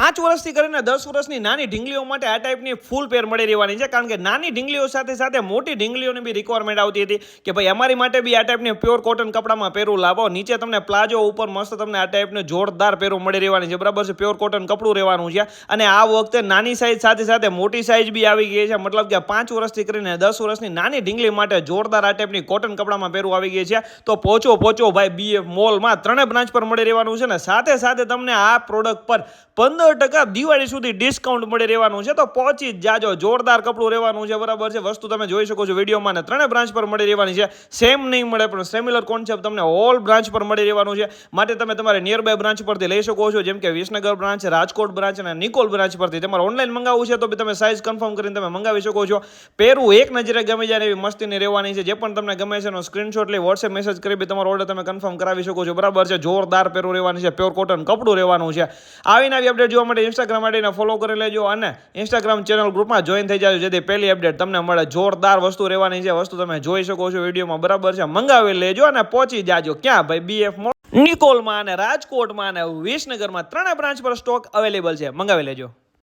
5 વર્ષથી કરીને 10 વર્ષની નાની ઢીંગલીઓ માટે આ ટાઈપની ફૂલ પેર મળી રહેવાની છે, કારણ કે નાની ઢીંગલીઓ સાથે સાથે મોટી ઢીંગલીઓની બી રિક્વાયરમેન્ટ આવતી હતી કે ભાઈ અમારી માટે બી આ ટાઈપની પ્યોર કોટન કપડામાં પહેરું લાવો. નીચે તમને પ્લાઝો, ઉપર મસ્ત તમને આ ટાઈપનું જોરદાર પહેરું મળી રહેવાની છે, બરાબર છે. પ્યોર કોટન કપડું રહેવાનું છે અને આ વખતે નાની સાઇઝ સાથે સાથે મોટી સાઇઝ બી આવી ગઈ છે. મતલબ કે 5 વર્ષથી કરીને 10 વર્ષની નાની ઢીંગલી માટે જોરદાર આ ટાઈપની કોટન કપડામાં પહેરું આવી ગઈ છે. તો પહોંચો ભાઈ BF મોલમાં 3 બ્રાન્ચ પર મળી રહેવાનું છે ને સાથે સાથે તમને આ પ્રોડક્ટ પર 15% દિવાળી સુધી ડિસ્કાઉન્ટ મળી રહેવાનું છે. તો પહોંચી જ જાજો, જોરદાર કપડું રહેવાનું છે, બરાબર છે. વસ્તુ તમે જોઈ શકો છો વિડીયોમાં ને 3 બ્રાન્ચ પર મળી રહેવાની છે. સેમ નહીં મળે પણ સિમિલર કોન્સેપ્ટ તમને ઓલ બ્રાન્ચ પર મળી રહેવાનું છે. માટે તમે તમારે નિયર બાય બ્રાન્ચ પરથી લઈ શકો છો, જેમ કે વિસનગર બ્રાન્ચ, રાજકોટ બ્રાન્ચ અને નિકોલ બ્રાન્ચ પરથી. તમારે ઓનલાઈન મંગાવવું છે તો બી તમે સાઇઝ કન્ફર્મ કરીને તમે મંગાવી શકો છો. પહેરું એક નજરે ગમી જાય એવી મસ્તીની રહેવાની છે. જે પણ તમને ગમે છે એનો સ્ક્રીનશોટ લઈ વોટ્સએપ મેસેજ કરી બી તમારો ઓર્ડર તમે કન્ફર્મ કરાવી શકો છો, બરાબર છે. જોરદાર પહેરું રહેવાની છે, પ્યોર કોટન કપડું રહેવાનું છે. આવીને આવી અપડેટ જોવા માટે ઇન્સ્ટાગ્રામ આઈડીને ફોલો કરી લેજો અને ઇન્સ્ટાગ્રામ ચેનલ ગ્રુપમાં જોઈન થઈ જાજો, જેથી પહેલી અપડેટ તમને મળે. જોરદાર વસ્તુ રહેવાની છે, વસ્તુ તમે જોઈ શકો છો વિડીયોમાં, બરાબર છે. મંગાવી લેજો અને પહોંચી જાજો ક્યાં ભાઈ BF મોલ, નિકોલમાં અને રાજકોટમાં અને વિસનગરમાં 3 બ્રાન્ચ પર સ્ટોક અવેલેબલ છે. મંગાવી લેજો.